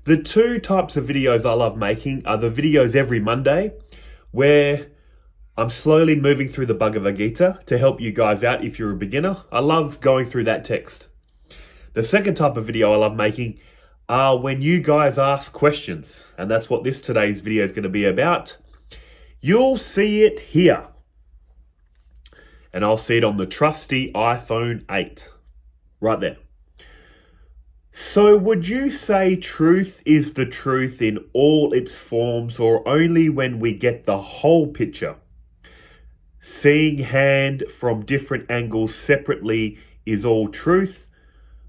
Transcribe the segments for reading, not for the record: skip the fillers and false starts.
The two types of videos I love making are the videos every Monday where I'm slowly moving through the Bhagavad Gita to help you guys out if you're a beginner. I love going through that text. The second type of video I love making are when you guys ask questions, and that's what today's video is going to be about. You'll see it here, and I'll see it on the trusty iPhone 8, right there. So would you say truth is the truth in all its forms, or only when we get the whole picture? Seeing hand from different angles separately is all truth,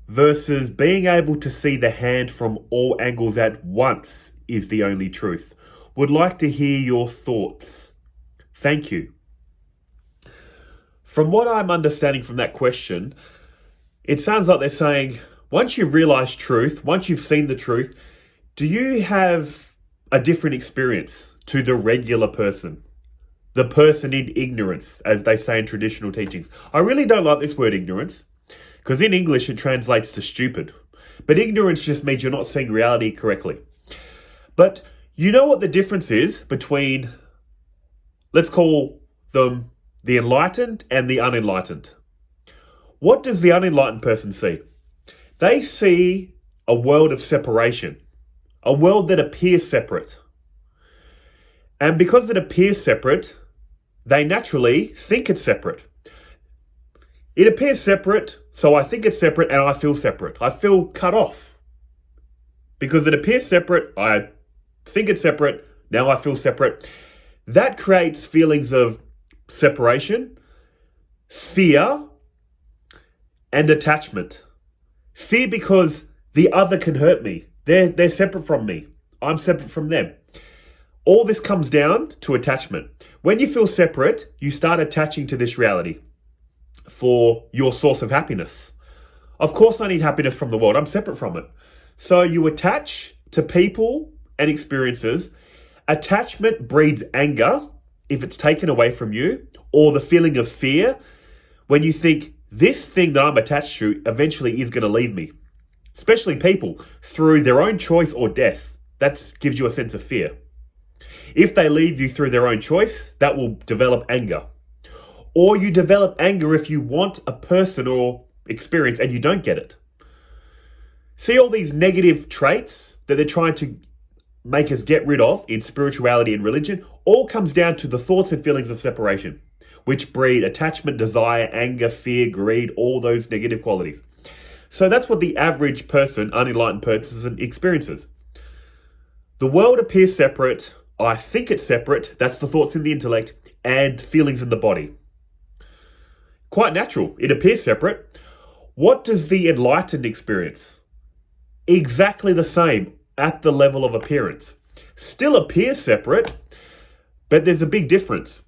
versus being able to see the hand from all angles at once is the only truth. Would like to hear your thoughts. Thank you. From what I'm understanding from that question, it sounds like they're saying, once you've realized truth, once you've seen the truth, do you have a different experience to the regular person? The person in ignorance, as they say in traditional teachings. I really don't like this word ignorance, because in English it translates to stupid. But ignorance just means you're not seeing reality correctly. But you know what the difference is between, let's call them the enlightened and the unenlightened. What does the unenlightened person see? They see a world of separation, a world that appears separate. And because it appears separate, they naturally think it's separate. It appears separate, so I think it's separate and I feel separate. I feel cut off. Because it appears separate, I think it's separate, now I feel separate. That creates feelings of separation, fear, and attachment. Fear because the other can hurt me. They're separate from me. I'm separate from them. All this comes down to attachment. When you feel separate, you start attaching to this reality for your source of happiness. Of course I need happiness from the world. I'm separate from it. So you attach to people and experiences. Attachment breeds anger if it's taken away from you, or the feeling of fear when you think this thing that I'm attached to eventually is going to leave me. Especially people, through their own choice or death. That gives you a sense of fear. If they leave you through their own choice, that will develop anger. Or you develop anger if you want a person or experience and you don't get it. See all these negative traits that they're trying to make us get rid of in spirituality and religion, all comes down to the thoughts and feelings of separation, which breed attachment, desire, anger, fear, greed, all those negative qualities. So that's what the average person, unenlightened person, experiences. The world appears separate. I think it's separate. That's the thoughts in the intellect and feelings in the body. Quite natural. It appears separate. What does the enlightened experience? Exactly the same at the level of appearance. Still appears separate, but there's a big difference.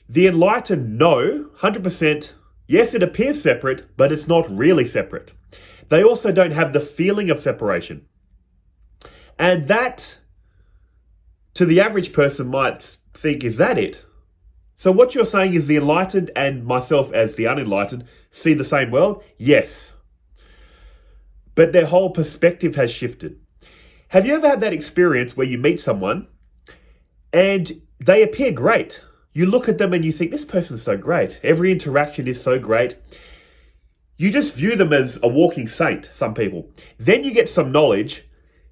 The enlightened know 100%, yes, it appears separate, but it's not really separate. They also don't have the feeling of separation. And that, to the average person, might think, is that it? So what you're saying is the enlightened and myself as the unenlightened see the same world? Yes. But their whole perspective has shifted. Have you ever had that experience where you meet someone and they appear great? You look at them and you think, this person's so great. Every interaction is so great. You just view them as a walking saint, some people. Then you get some knowledge.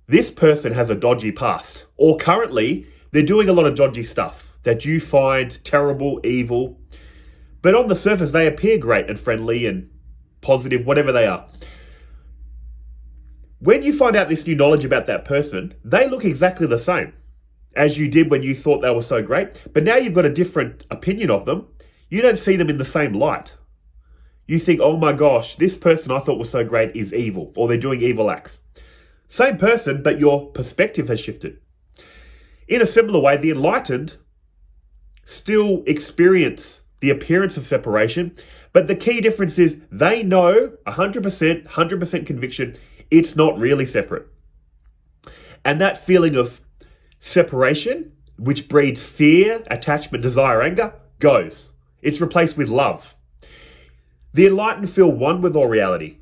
This person has a dodgy past. Or currently, they're doing a lot of dodgy stuff that you find terrible, evil. But on the surface, they appear great and friendly and positive, whatever they are. When you find out this new knowledge about that person, they look exactly the same as you did when you thought they were so great. But now you've got a different opinion of them. You don't see them in the same light. You think, oh my gosh, this person I thought was so great is evil, or they're doing evil acts. Same person, but your perspective has shifted. In a similar way, the enlightened still experience the appearance of separation, but the key difference is they know 100% conviction it's not really separate. And that feeling of separation, which breeds fear, attachment, desire, anger, goes. It's replaced with love. The enlightened feel one with all reality.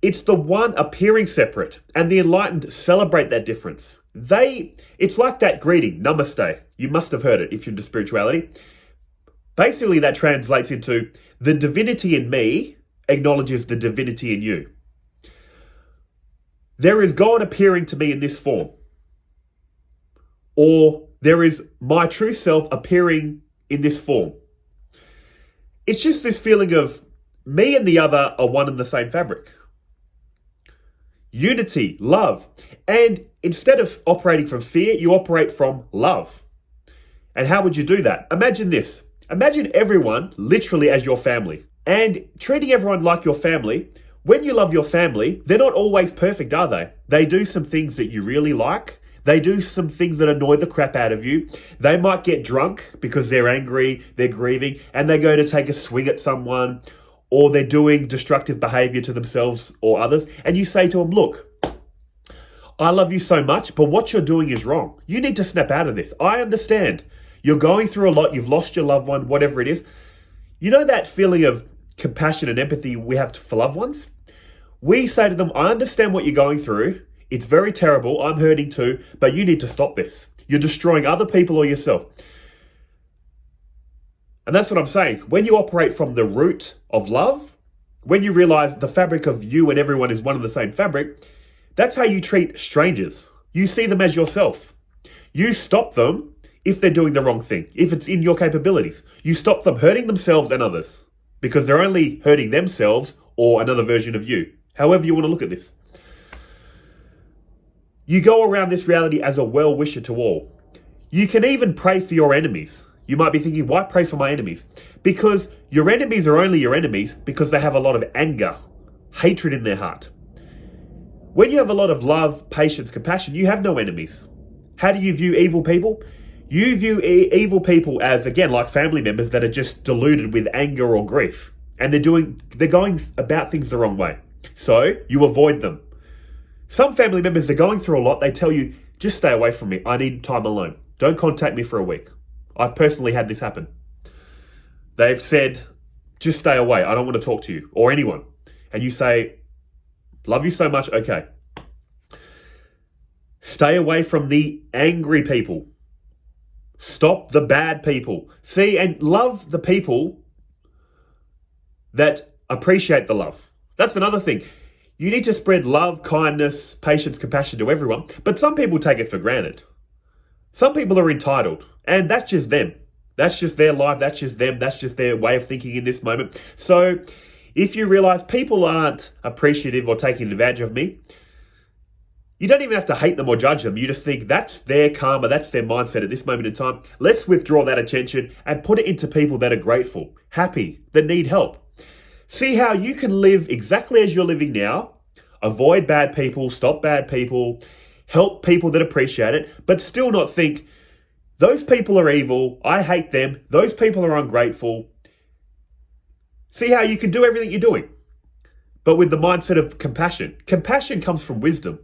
It's the one appearing separate, and the enlightened celebrate that difference. It's like that greeting, namaste. You must have heard it if you're into spirituality. Basically, that translates into the divinity in me acknowledges the divinity in you. There is God appearing to me in this form. Or there is my true self appearing in this form. It's just this feeling of me and the other are one and the same fabric. Unity, love. And instead of operating from fear, you operate from love. And how would you do that? Imagine this. Imagine everyone literally as your family. And treating everyone like your family. When you love your family, they're not always perfect, are they? They do some things that you really like. They do some things that annoy the crap out of you. They might get drunk because they're angry, they're grieving, and they go to take a swing at someone, or they're doing destructive behavior to themselves or others. And you say to them, look, I love you so much, but what you're doing is wrong. You need to snap out of this. I understand. You're going through a lot. You've lost your loved one, whatever it is. You know that feeling of compassion and empathy we have for loved ones? We say to them, I understand what you're going through. It's very terrible. I'm hurting too, but you need to stop this. You're destroying other people or yourself. And that's what I'm saying. When you operate from the root of love, when you realize the fabric of you and everyone is one and the same fabric, that's how you treat strangers. You see them as yourself. You stop them if they're doing the wrong thing, if it's in your capabilities. You stop them hurting themselves and others because they're only hurting themselves or another version of you. However you want to look at this. You go around this reality as a well-wisher to all. You can even pray for your enemies. You might be thinking, why pray for my enemies? Because your enemies are only your enemies because they have a lot of anger, hatred in their heart. When you have a lot of love, patience, compassion, you have no enemies. How do you view evil people? You view evil people as, again, like family members that are just deluded with anger or grief. And they're going about things the wrong way. So you avoid them. Some family members, they're going through a lot. They tell you, just stay away from me. I need time alone. Don't contact me for a week. I've personally had this happen. They've said, just stay away. I don't want to talk to you or anyone. And you say, love you so much. Okay. Stay away from the angry people. Stop the bad people. See, and love the people that appreciate the love. That's another thing. You need to spread love, kindness, patience, compassion to everyone. But some people take it for granted. Some people are entitled. And that's just them. That's just their life. That's just them. That's just their way of thinking in this moment. So if you realize people aren't appreciative or taking advantage of me, you don't even have to hate them or judge them. You just think that's their karma, that's their mindset at this moment in time. Let's withdraw that attention and put it into people that are grateful, happy, that need help. See how you can live exactly as you're living now, avoid bad people, stop bad people, help people that appreciate it, but still not think, those people are evil, I hate them, those people are ungrateful. See how you can do everything you're doing, but with the mindset of compassion. Compassion comes from wisdom.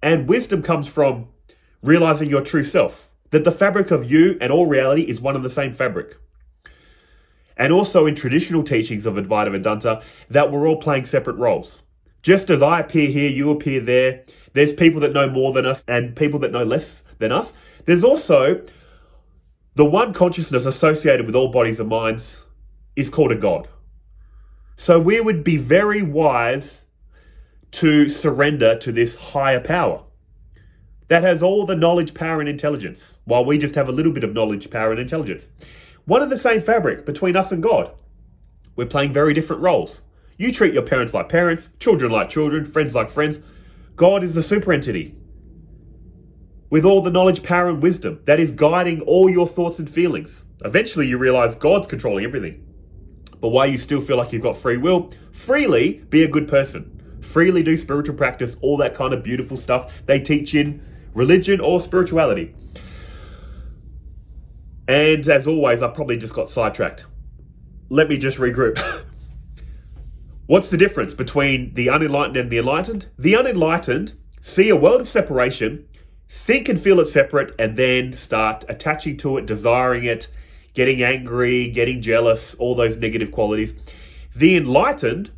And wisdom comes from realizing your true self, that the fabric of you and all reality is one and the same fabric. And also in traditional teachings of Advaita Vedanta, that we're all playing separate roles. Just as I appear here, you appear there. There's people that know more than us and people that know less than us. There's also the one consciousness associated with all bodies and minds is called a God. So we would be very wise to surrender to this higher power that has all the knowledge, power, and intelligence, while we just have a little bit of knowledge, power, and intelligence. One and the same fabric between us and God. We're playing very different roles. You treat your parents like parents, children like children, friends like friends. God is the super entity with all the knowledge, power, and wisdom that is guiding all your thoughts and feelings. Eventually you realize God's controlling everything. But while you still feel like you've got free will, freely be a good person. Freely do spiritual practice, all that kind of beautiful stuff they teach in religion or spirituality. And as always, I probably just got sidetracked. Let me just regroup. What's the difference between the unenlightened and the enlightened? The unenlightened see a world of separation, think and feel it separate, and then start attaching to it, desiring it, getting angry, getting jealous, all those negative qualities. The enlightened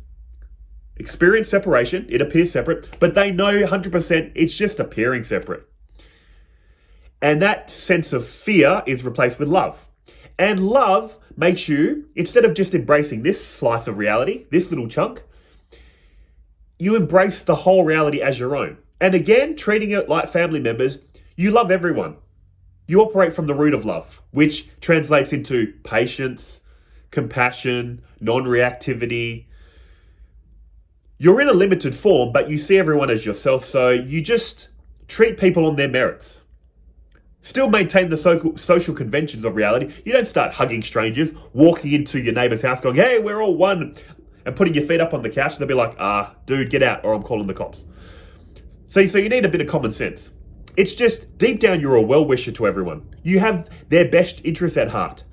experience separation. It appears separate, but they know 100% it's just appearing separate. And that sense of fear is replaced with love. And love makes you, instead of just embracing this slice of reality, this little chunk, you embrace the whole reality as your own. And again, treating it like family members, you love everyone. You operate from the root of love, which translates into patience, compassion, non-reactivity. You're in a limited form, but you see everyone as yourself, so you just treat people on their merits. Still maintain the social conventions of reality. You don't start hugging strangers, walking into your neighbor's house going, hey, we're all one, and putting your feet up on the couch. They'll be like, dude, get out or I'm calling the cops. So you need a bit of common sense. It's just deep down, you're a well-wisher to everyone. You have their best interests at heart.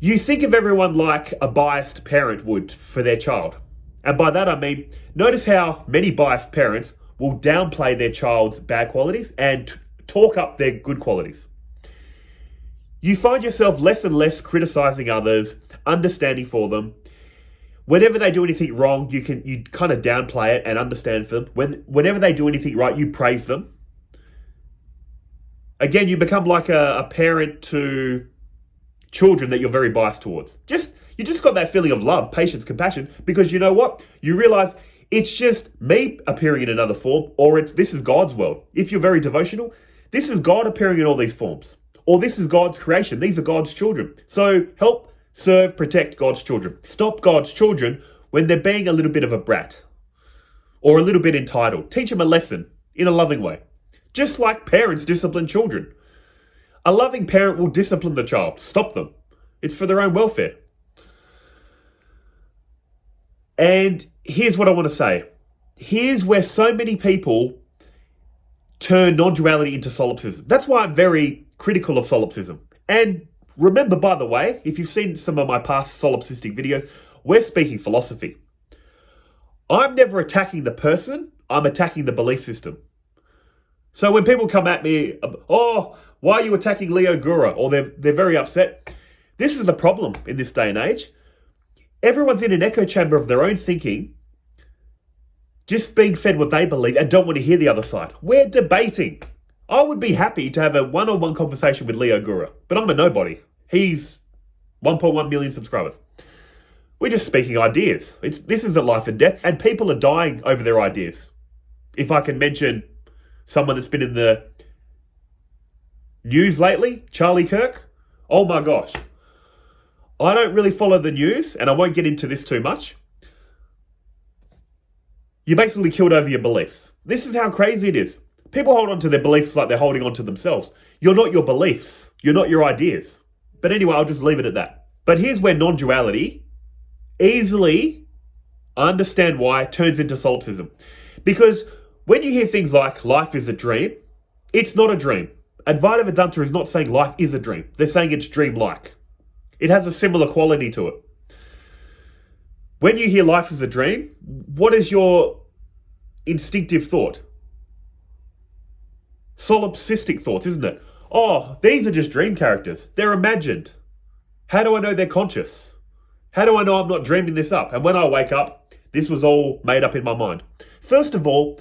You think of everyone like a biased parent would for their child. And by that I mean, notice how many biased parents will downplay their child's bad qualities and talk up their good qualities. You find yourself less and less criticizing others, understanding for them. Whenever they do anything wrong, you kind of downplay it and understand for them. Whenever they do anything right, you praise them. Again, you become like a parent to children that you're very biased towards. You just got that feeling of love, patience, compassion, because you know what? You realize it's just me appearing in another form, or this is God's world. If you're very devotional, this is God appearing in all these forms. Or this is God's creation. These are God's children. So help, serve, protect God's children. Stop God's children when they're being a little bit of a brat or a little bit entitled. Teach them a lesson in a loving way. Just like parents discipline children. A loving parent will discipline the child. Stop them. It's for their own welfare. And here's what I want to say. Here's where so many people turn non-duality into solipsism. That's why I'm very critical of solipsism. And remember, by the way, if you've seen some of my past solipsistic videos, we're speaking philosophy. I'm never attacking the person, I'm attacking the belief system. So when people come at me, why are you attacking Leo Gura? Or they're very upset. This is the problem in this day and age. Everyone's in an echo chamber of their own thinking, just being fed what they believe and don't want to hear the other side. We're debating. I would be happy to have a one-on-one conversation with Leo Gura, but I'm a nobody. He's 1.1 million subscribers. We're just speaking ideas. This isn't life and death, and people are dying over their ideas. If I can mention someone that's been in the news lately, Charlie Kirk. Oh my gosh. I don't really follow the news, and I won't get into this too much. You basically killed over your beliefs. This is how crazy it is. People hold on to their beliefs like they're holding on to themselves. You're not your beliefs. You're not your ideas. But anyway, I'll just leave it at that. But here's where non-duality easily, I understand why, turns into solipsism. Because when you hear things like life is a dream, it's not a dream. Advaita Vedanta is not saying life is a dream. They're saying it's dreamlike. It has a similar quality to it. When you hear life is a dream, what is your instinctive thought? Solipsistic thoughts, isn't it? Oh, these are just dream characters. They're imagined. How do I know they're conscious? How do I know I'm not dreaming this up? And when I wake up, this was all made up in my mind. First of all,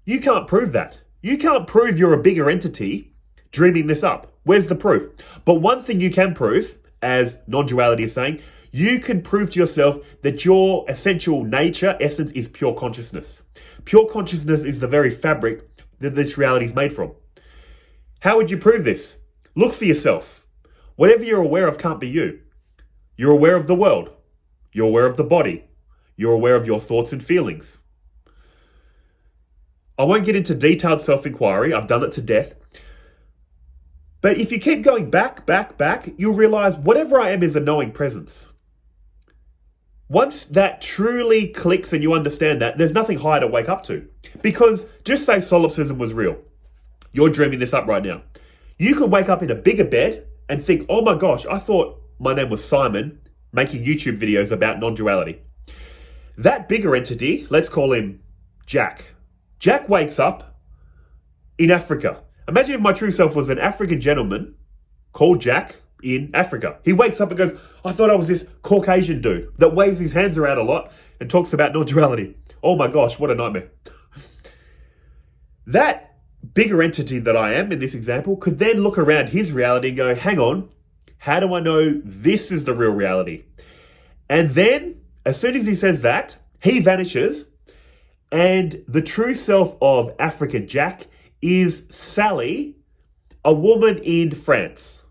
you can't prove that. You can't prove you're a bigger entity dreaming this up. Where's the proof? But one thing you can prove, as non-duality is saying, you can prove to yourself that your essential nature, essence, is pure consciousness. Pure consciousness is the very fabric that this reality is made from. How would you prove this? Look for yourself. Whatever you're aware of can't be you. You're aware of the world. You're aware of the body. You're aware of your thoughts and feelings. I won't get into detailed self-inquiry. I've done it to death. But if you keep going back, you'll realize whatever I am is a knowing presence. Once that truly clicks and you understand that, there's nothing higher to wake up to. Because just say solipsism was real. You're dreaming this up right now. You could wake up in a bigger bed and think, oh my gosh, I thought my name was Simon, making YouTube videos about non-duality. That bigger entity, let's call him Jack. Jack wakes up in Africa. Imagine if my true self was an African gentleman called Jack, in Africa. He wakes up and goes, I thought I was this Caucasian dude that waves his hands around a lot and talks about non-duality. Oh my gosh, what a nightmare. That bigger entity that I am in this example could then look around his reality and go, hang on, how do I know this is the real reality? And then, as soon as he says that, he vanishes, and the true self of Africa Jack is Sally, a woman in France,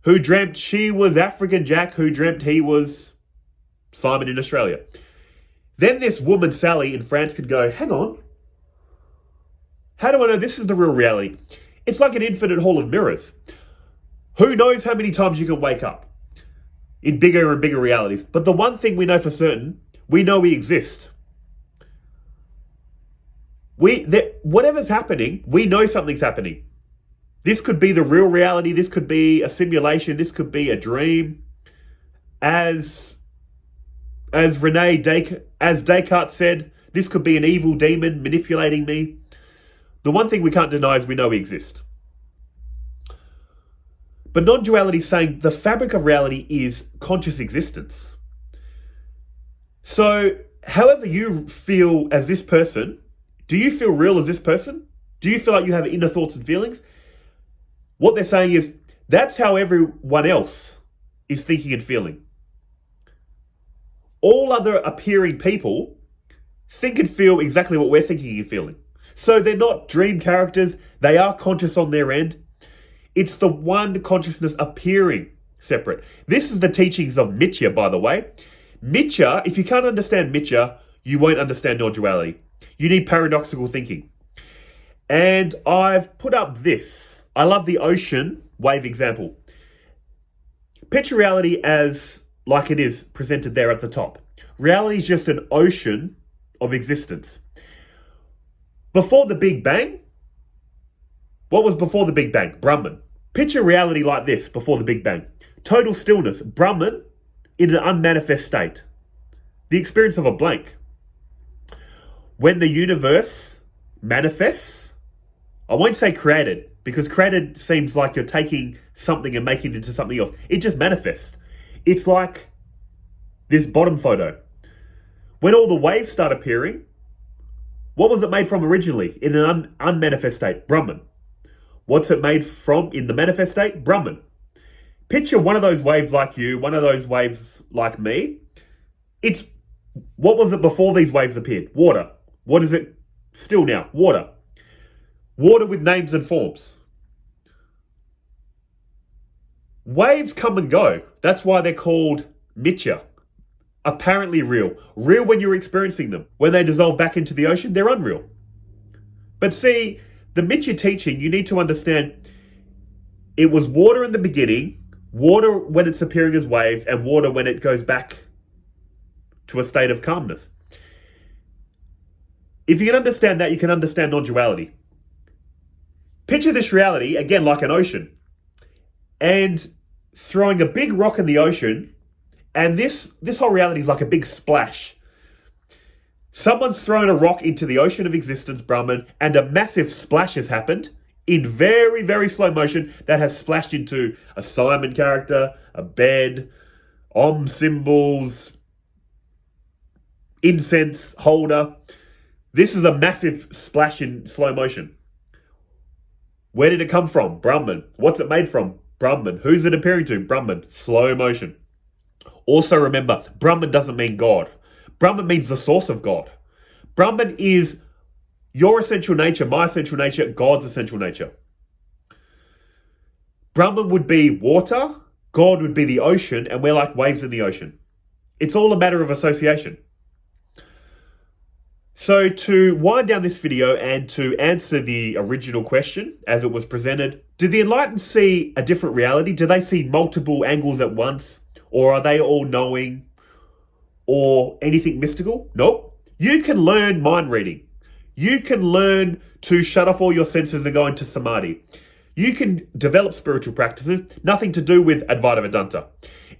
who dreamt she was African Jack, who dreamt he was Simon in Australia. Then this woman, Sally, in France could go, hang on, how do I know this is the real reality? It's like an infinite hall of mirrors. Who knows how many times you can wake up in bigger and bigger realities. But the one thing we know for certain, we know we exist. Whatever's happening, we know something's happening. This could be the real reality. This could be a simulation. This could be a dream. As Descartes said, this could be an evil demon manipulating me. The one thing we can't deny is we know we exist. But non-duality is saying the fabric of reality is conscious existence. So, however you feel as this person, do you feel real as this person? Do you feel like you have inner thoughts and feelings? What they're saying is, that's how everyone else is thinking and feeling. All other appearing people think and feel exactly what we're thinking and feeling. So they're not dream characters, they are conscious on their end. It's the one consciousness appearing separate. This is the teachings of Mithya, by the way. Mithya, if you can't understand Mithya, you won't understand non-duality. You need paradoxical thinking. And I've put up this. I love the ocean wave example. Picture reality as like it is presented there at the top. Reality is just an ocean of existence. Before the Big Bang, what was before the Big Bang? Brahman. Picture reality like this before the Big Bang. Total stillness. Brahman in an unmanifest state. The experience of a blank. When the universe manifests, I won't say created, because created seems like you're taking something and making it into something else. It just manifests. It's like this bottom photo. When all the waves start appearing, what was it made from originally in an unmanifest state? Brahman. What's it made from in the manifest state? Brahman. Picture one of those waves like you, one of those waves like me. What was it before these waves appeared? Water. What is it still now? Water. Water with names and forms. Waves come and go. That's why they're called Mithya. Apparently real. Real when you're experiencing them. When they dissolve back into the ocean, they're unreal. But see, the Mithya teaching, you need to understand, it was water in the beginning, water when it's appearing as waves, and water when it goes back to a state of calmness. If you can understand that, you can understand non-duality. Picture this reality, again, like an ocean. And throwing a big rock in the ocean, and this whole reality is like a big splash. Someone's thrown a rock into the ocean of existence, Brahman, and a massive splash has happened in very, very slow motion that has splashed into a Simon character, a bed, Om symbols, incense holder. This is a massive splash in slow motion. Where did it come from? Brahman. What's it made from? Brahman. Who's it appearing to? Brahman. Slow motion. Also remember, Brahman doesn't mean God. Brahman means the source of God. Brahman is your essential nature, my essential nature, God's essential nature. Brahman would be water, God would be the ocean, and we're like waves in the ocean. It's all a matter of association. So to wind down this video and to answer the original question as it was presented, do the enlightened see a different reality? Do they see multiple angles at once? Or are they all knowing? Or anything mystical? Nope. You can learn mind reading. You can learn to shut off all your senses and go into samadhi. You can develop spiritual practices, nothing to do with Advaita Vedanta.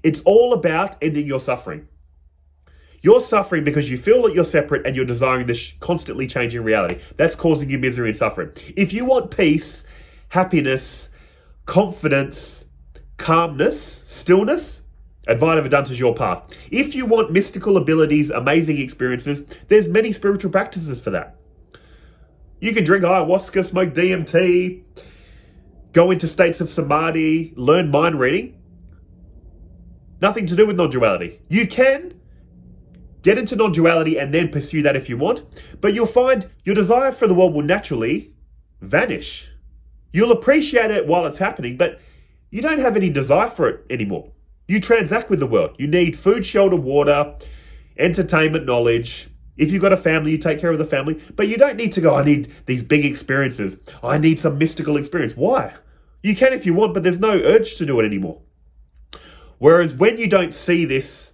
It's all about ending your suffering. You're suffering because you feel that you're separate and you're desiring this constantly changing reality. That's causing you misery and suffering. If you want peace, happiness, confidence, calmness, stillness, Advaita Vedanta is your path. If you want mystical abilities, amazing experiences, there's many spiritual practices for that. You can drink ayahuasca, smoke DMT, go into states of samadhi, learn mind reading. Nothing to do with non-duality. You can get into non-duality and then pursue that if you want, but you'll find your desire for the world will naturally vanish. You'll appreciate it while it's happening, but you don't have any desire for it anymore. You transact with the world. You need food, shelter, water, entertainment, knowledge. If you've got a family, you take care of the family, but you don't need to go, I need these big experiences. I need some mystical experience. Why? You can if you want, but there's no urge to do it anymore. Whereas when you don't see this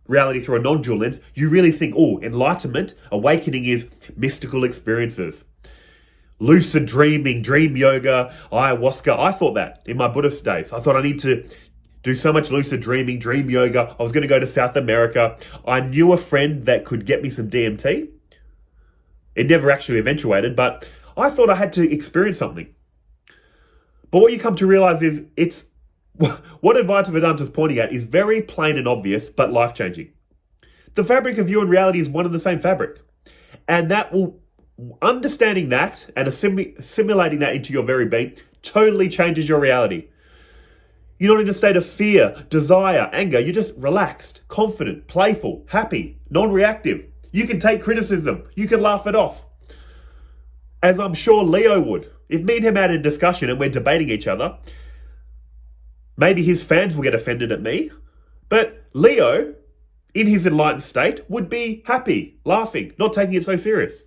reality through a non-dual lens, you really think, oh, enlightenment, awakening is mystical experiences. Lucid dreaming, dream yoga, ayahuasca. I thought that in my Buddhist days. I thought I need to do so much lucid dreaming, dream yoga. I was going to go to South America. I knew a friend that could get me some DMT. It never actually eventuated, but I thought I had to experience something. But what you come to realize is it's what Advaita Vedanta is pointing at is very plain and obvious, but life-changing. The fabric of you and reality is one and the same fabric. And that will, understanding that and assimilating that into your very being totally changes your reality. You're not in a state of fear, desire, anger. You're just relaxed, confident, playful, happy, non-reactive. You can take criticism. You can laugh it off. As I'm sure Leo would. If me and him had a discussion and we're debating each other, maybe his fans will get offended at me, but Leo, in his enlightened state, would be happy, laughing, not taking it so serious.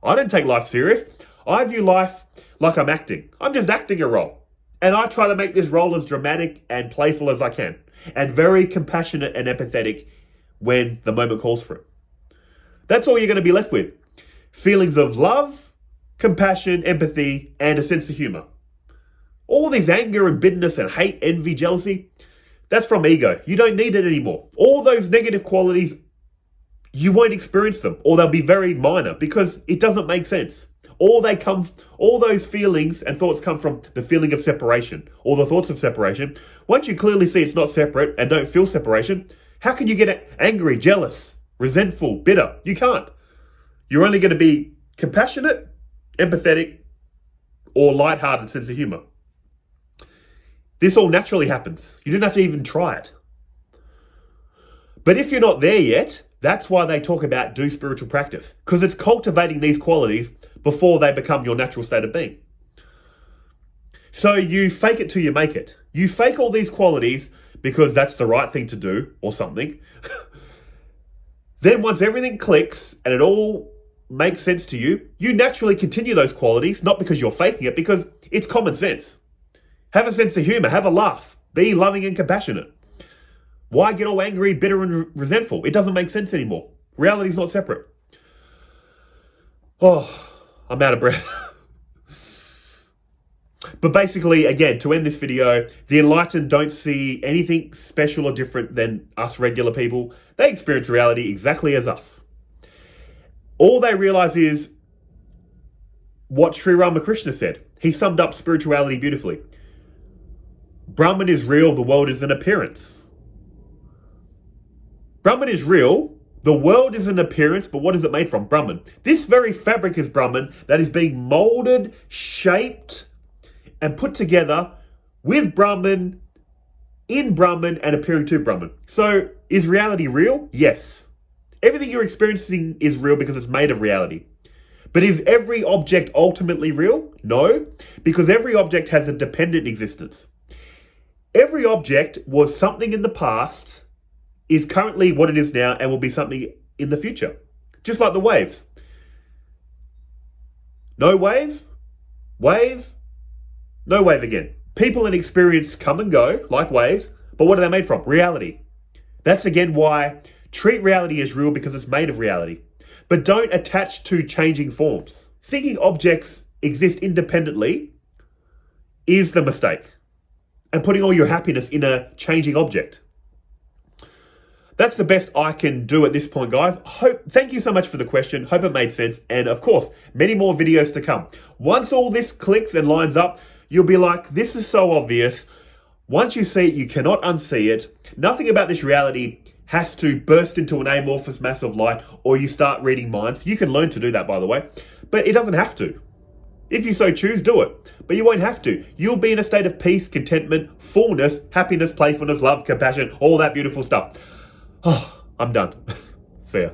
I don't take life serious. I view life like I'm acting. I'm just acting a role. And I try to make this role as dramatic and playful as I can, and very compassionate and empathetic when the moment calls for it. That's all you're going to be left with. Feelings of love, compassion, empathy, and a sense of humor. All this anger and bitterness and hate, envy, jealousy, that's from ego. You don't need it anymore. All those negative qualities, you won't experience them, or they'll be very minor because it doesn't make sense. All those feelings and thoughts come from the feeling of separation, or the thoughts of separation. Once you clearly see it's not separate and don't feel separation, how can you get angry, jealous, resentful, bitter? You can't. You're only going to be compassionate, empathetic, or lighthearted sense of humor. This all naturally happens. You don't have to even try it. But if you're not there yet, that's why they talk about do spiritual practice, because it's cultivating these qualities before they become your natural state of being. So you fake it till you make it. You fake all these qualities because that's the right thing to do or something. Then once everything clicks and it all makes sense to you, you naturally continue those qualities, not because you're faking it, because it's common sense. Have a sense of humor, have a laugh, be loving and compassionate. Why get all angry, bitter and resentful? It doesn't make sense anymore. Reality's not separate. Oh, I'm out of breath. But basically, again, to end this video, the enlightened don't see anything special or different than us regular people. They experience reality exactly as us. All they realize is what Sri Ramakrishna said. He summed up spirituality beautifully. Brahman is real, the world is an appearance. Brahman is real, the world is an appearance, but what is it made from? Brahman. This very fabric is Brahman that is being molded, shaped, and put together with Brahman, in Brahman, and appearing to Brahman. So, is reality real? Yes. Everything you're experiencing is real because it's made of reality. But is every object ultimately real? No, because every object has a dependent existence. Every object was something in the past, is currently what it is now, and will be something in the future. Just like the waves. No wave, no wave again. People and experience come and go like waves, but what are they made from? Reality. That's again why treat reality as real, because it's made of reality. But don't attach to changing forms. Thinking objects exist independently is the mistake. And putting all your happiness in a changing object. That's the best I can do at this point, guys. Thank you so much for the question. Hope it made sense. And of course, many more videos to come. Once all this clicks and lines up, you'll be like, this is so obvious. Once you see it, you cannot unsee it. Nothing about this reality has to burst into an amorphous mass of light or you start reading minds. You can learn to do that, by the way, but it doesn't have to. If you so choose, do it. But you won't have to. You'll be in a state of peace, contentment, fullness, happiness, playfulness, love, compassion, all that beautiful stuff. Oh, I'm done. See ya.